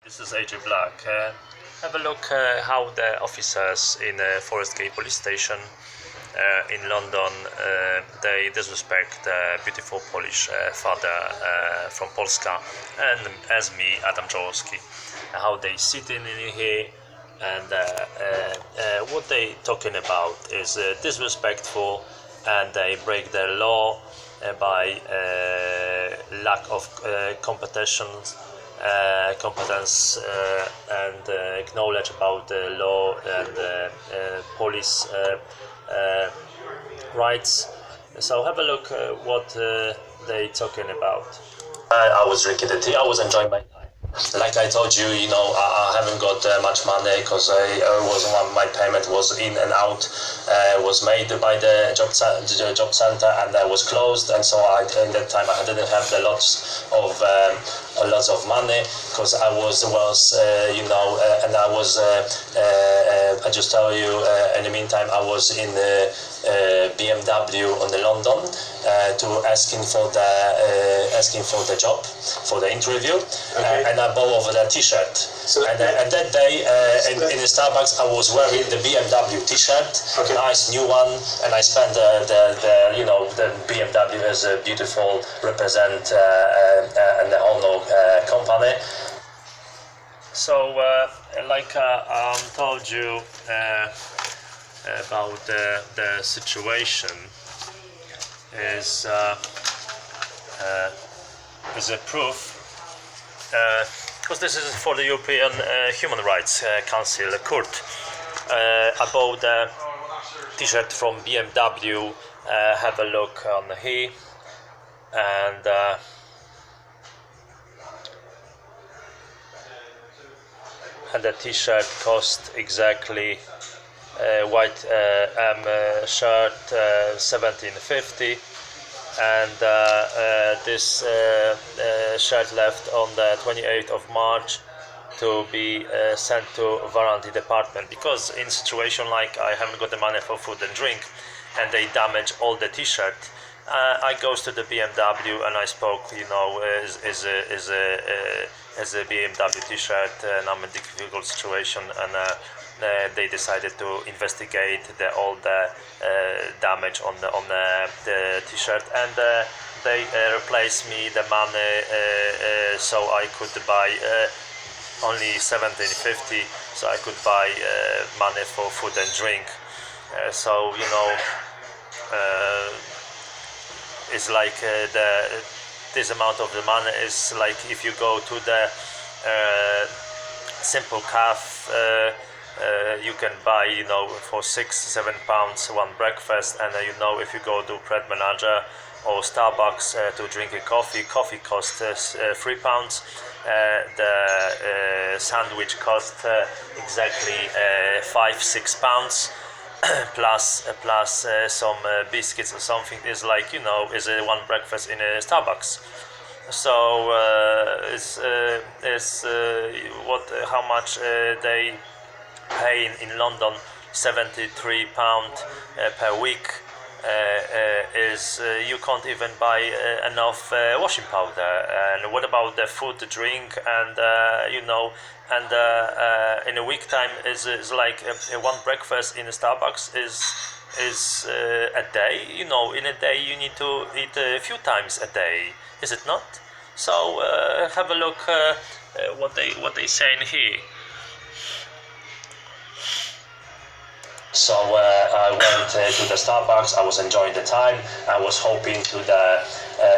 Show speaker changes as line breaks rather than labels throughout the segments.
This is AJ Black. Have a look how the officers in Forest Gate Police Station in London they disrespect the beautiful Polish father from Polska, and as me, Adam Jaworski. How they sit in here and what they talking about is disrespectful, and they break the law by lack of competence and knowledge about the law and police rights. So have a look what they talking about. I was drinking the tea. I was enjoying my time. Like I told you, I haven't got much money because my payment was in and out, was made by the job center, and that was closed. And so in that time I didn't have lots of money because I was and I was. I just tell you. In the meantime, I was in BMW on the London to asking for the job for the interview.
Okay.
And I bought over that T-shirt. And that day in the Starbucks, I was wearing the BMW T-shirt,
Okay.
nice new one, and I spent the BMW as a beautiful represent and the honor company. So like I told you about the situation is a proof. Because this is for the European Human Rights Council Court about the T-shirt from BMW. Have a look on here, and the T-shirt cost exactly white M shirt $17.50. And this shirt left on the 28th of March to be sent to warranty department, because in situation like I haven't got the money for food and drink and they damage all the T-shirt. I goes to the BMW and I spoke, as a BMW T-shirt, and I'm in a difficult situation, and they decided to investigate all the damage on the T-shirt, and they replaced me the money so I could buy only $17.50, so I could buy money for food and drink. It's like this amount of the money is like if you go to the Simple Cafe. You can buy, for £6-7 one breakfast, and if you go to Bread Manager or Starbucks to drink a coffee costs £3. The sandwich costs exactly £5-6 plus some biscuits or something. Is like is one breakfast in a Starbucks. So how much they pay in London, £73 per week. Is you can't even buy enough washing powder. And what about the food, drink, and in a week time is like one breakfast in a Starbucks is a day. In a day you need to eat a few times a day, is it not? So have a look what they saying here. So I went to the Starbucks. I was enjoying the time. I was hoping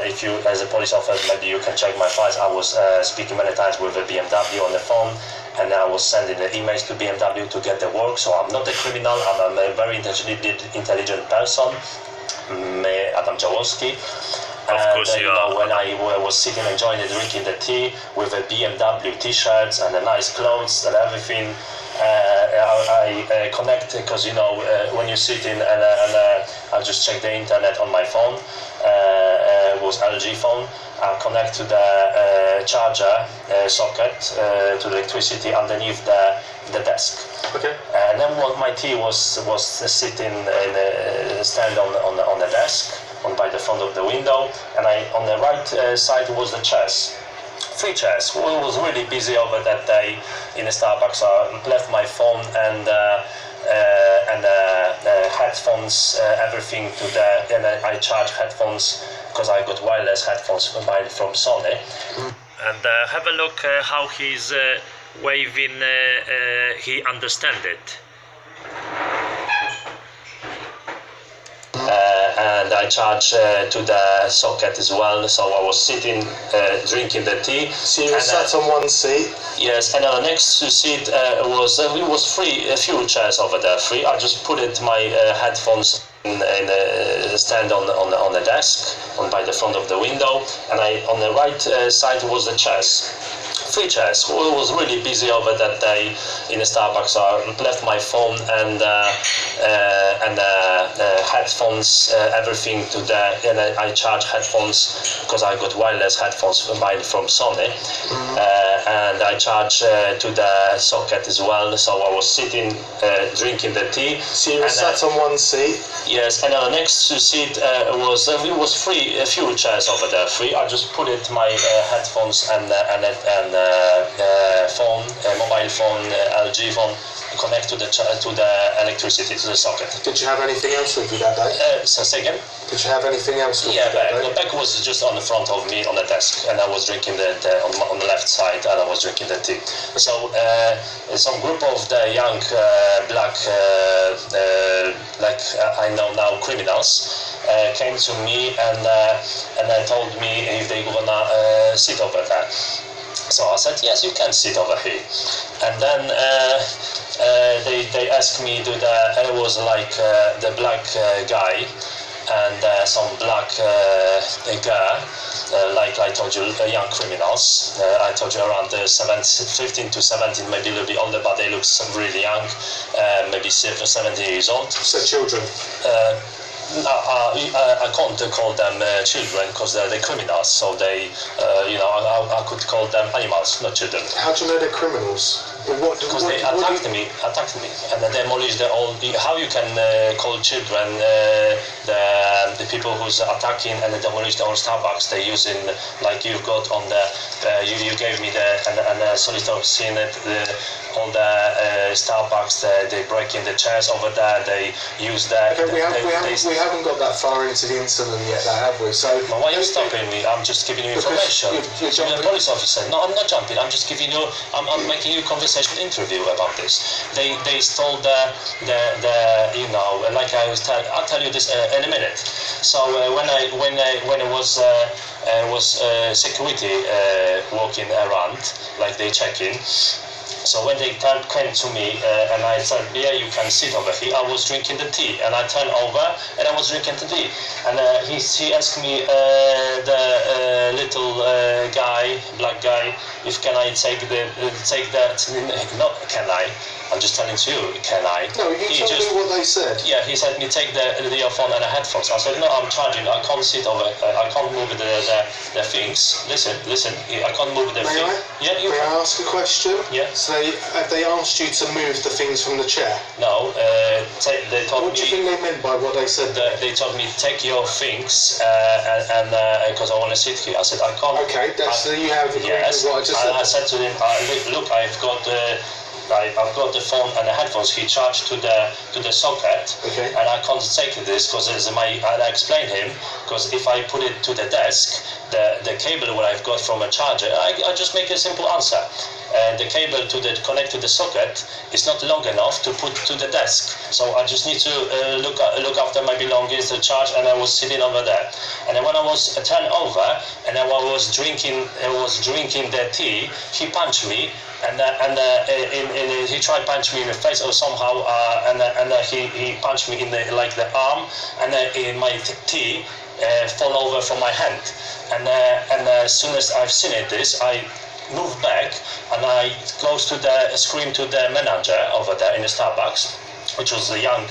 if you, as a police officer, maybe you can check my files. I was speaking many times with a BMW on the phone, and I was sending the emails to BMW to get the work. So I'm not a criminal. I'm a very intelligent person, Adam Jaworski. Of course you are. When I was sitting enjoying and drinking the tea with a BMW T-shirts and the nice clothes and everything, I connect, because when you sit in and I just check the internet on my phone, it was LG phone. I connect to the charger socket to the electricity underneath the desk.
Okay.
And then my tea was sitting in a stand on the desk, by the front of the window, and on the right side was the chairs. 3 chairs. We was really busy over that day in the Starbucks. I left my phone and headphones, everything to the, and I charge headphones because I got wireless headphones from Sony. And have a look how he's waving, he understand it. And I charge to the socket as well, so I was sitting drinking the tea.
So you sat on one seat?
Yes, and next to seat was free, a few chairs over there free. I just put my headphones in a stand on the desk, by the front of the window, and on the right side was the chairs. 3 chairs. We was really busy over that day in the Starbucks. I left my phone and headphones, everything to the, and I charge headphones because I got wireless headphones from Sony. And I charge to the socket as well, so I was sitting drinking the tea.
So you sat on one seat?
Yes, and next to seat was free, a few chairs over there free. I just put my headphones and phone, mobile phone, LG phone, connect to the electricity, to the socket.
Did you have anything else with you that day?
So say again?
Did you have anything else with you
that
day?
The bag was just on the front of me on the desk, and I was drinking on the left side, and I was drinking the tea. So some group of the young black, like I know now, criminals came to me and told me if they gonna sit over there. So I said, yes, you can sit over here. And then they asked me, I was like the black guy and some black girl, like I told you, young criminals. I told you around 15 to 17, maybe a little bit older, but they look really young, maybe 17 years old.
So children?
I can't call them children because they're criminals, so they, I could call them animals, not children.
How do you know they're criminals?
Because they attacked me, and they demolished the old. How you can call children the people who's attacking and they demolish the old Starbucks? They using, like you've got on the, you gave me the solicitor seen it, all the Starbucks, they breaking the chairs over there, they use the.
Okay, we haven't got that far into the incident yet, have we? So.
Well, why are you stopping me? I'm just giving you information. You're a police officer. No, I'm not jumping. I'm just giving you. I'm making you a conversation interview about this. They stole the like I'll tell you this in a minute. So when it was security walking around, like they check in. So when they came to me and I said, yeah, you can sit over here, I was drinking the tea, and I turned over and I was drinking the tea, and he asked me, the little guy, black guy, if can I take that? No, can I? I'm just telling you, can I?
No, you told me what they said.
Yeah, he said me take the earphone and the headphones. I said, no, I'm charging. I can't sit over. I can't move the things. Listen. I can't move the things.
Yeah, May I ask a question?
Yeah.
So have they asked you to move the things from the chair?
No. They told me.
What do you think they meant by what they said?
They told me take your things and because I want to sit here. I said I can't.
Okay, you have agreed with what I just said.
I said to him, look, I've got the phone and the headphones. He charged to the socket,
okay.
And I can't take this because I explained him, because if I put it to the desk, the cable what I've got from a charger, I just make a simple answer. The cable connect to the socket is not long enough to put to the desk, so I just need to look after my belongings, the charge, and I was sitting over there. And then when I was turned over and I was drinking the tea, he punched me. And he tried to punch me in the face or somehow, and he punched me in the arm, and in my tea fall over from my hand. And as soon as I've seen this, I moved back and I screamed to the manager over there in the Starbucks, which was a young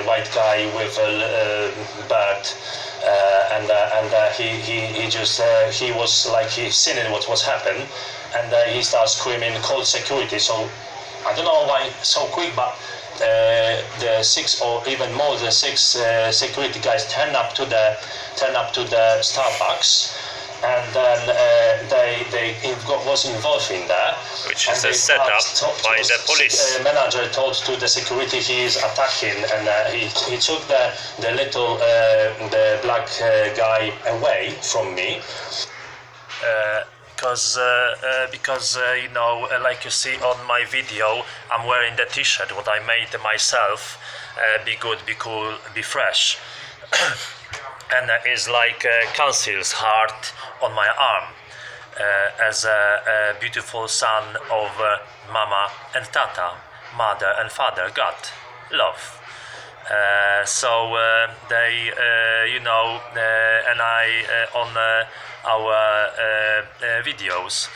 white guy with a beard. He was like he seen what was happened, and he started screaming, call security. So I don't know why so quick, but the 6 or even more than 6 security guys turn up to the Starbucks, and then was involved in that.
Which
And
is a
they
setup by the police.
Manager told to the security he is attacking, and he took the little the black guy away from me. Because you know, like you see on my video, I'm wearing the t-shirt what I made myself. Be good, be cool, be fresh. And it's like Council's heart on my arm, as a beautiful son of Mama and Tata, mother and father, God, love. So they, you know, and I on our videos,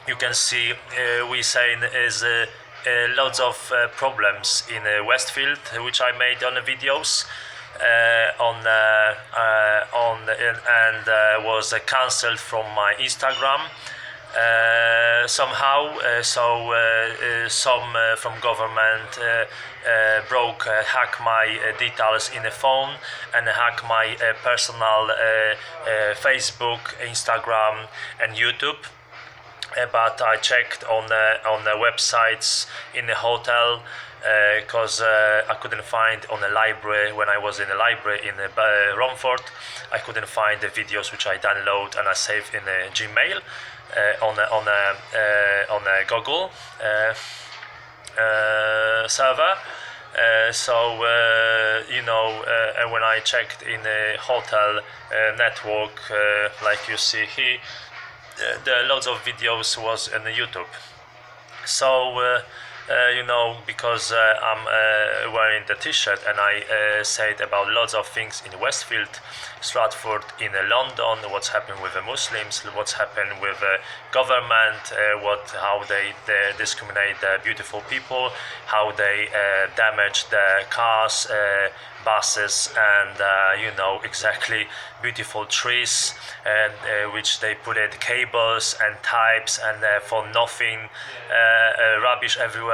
you can see we saying is lots of problems in Westfield, which I made on the videos. And was cancelled from my Instagram somehow. Some from government hack my details in the phone and hack my personal Facebook, Instagram, and YouTube. But I checked on the websites in the hotel, because I couldn't find on the library. When I was in the library in Romford, I couldn't find the videos which I download and I save in the Gmail on the Google server. You know, and when I checked in the hotel network, like you see here, the loads of videos was on the YouTube. So you know, because I'm wearing the t-shirt, and I said about lots of things in Westfield, Stratford, in London, what's happened with the Muslims, what's happened with the government, how they discriminate the beautiful people, how they damage the cars, buses, and you know, exactly, beautiful trees, and which they put in cables and types, and for nothing, rubbish everywhere,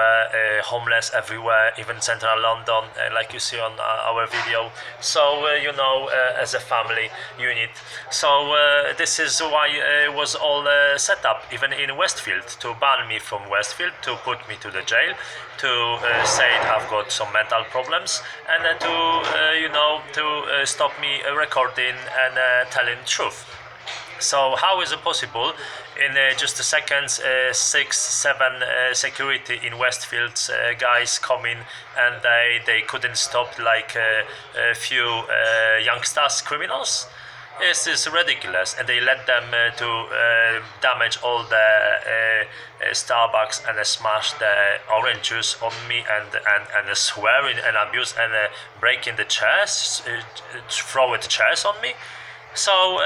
homeless everywhere, even central London, like you see on our video. So you know, as a family unit. So this is why it was all set up, even in Westfield, to ban me from Westfield, to put me to the jail, to say I've got some mental problems, and to you know, to stop me recording and telling truth. So how is it possible in just a second, 6-7 security in Westfield guys coming, and they couldn't stop like a few youngsters, criminals? This is ridiculous, and they let them to damage all the Starbucks and smash the orange juice on me, and swearing and abuse and breaking the chairs, throwing chairs on me. So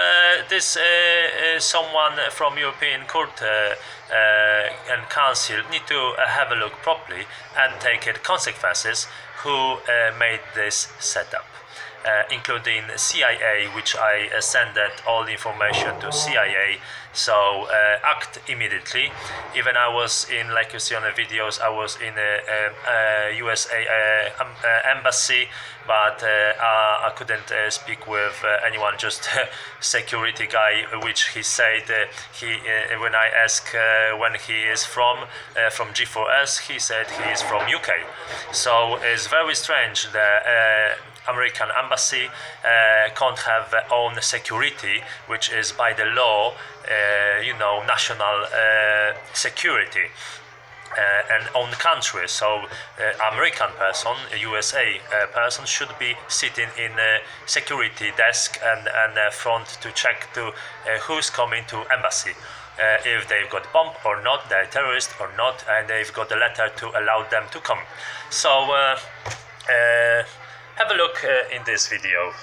this someone from European Court and Council need to have a look properly and take it consequences who made this setup. Including CIA, which I sent all the information to CIA, so act immediately. Even I was in, like you see on the videos, I was in a USA embassy, but I couldn't speak with anyone, just security guy, which he said when I asked when he is from G4S, he said he is from UK. So it's very strange that American embassy can't have their own security, which is by the law, you know, national security and own country. So American person, a USA person, should be sitting in a security desk and front to check to who's coming to embassy. If they've got bomb or not, they're terrorist or not, and they've got a letter to allow them to come. So have a look in this video.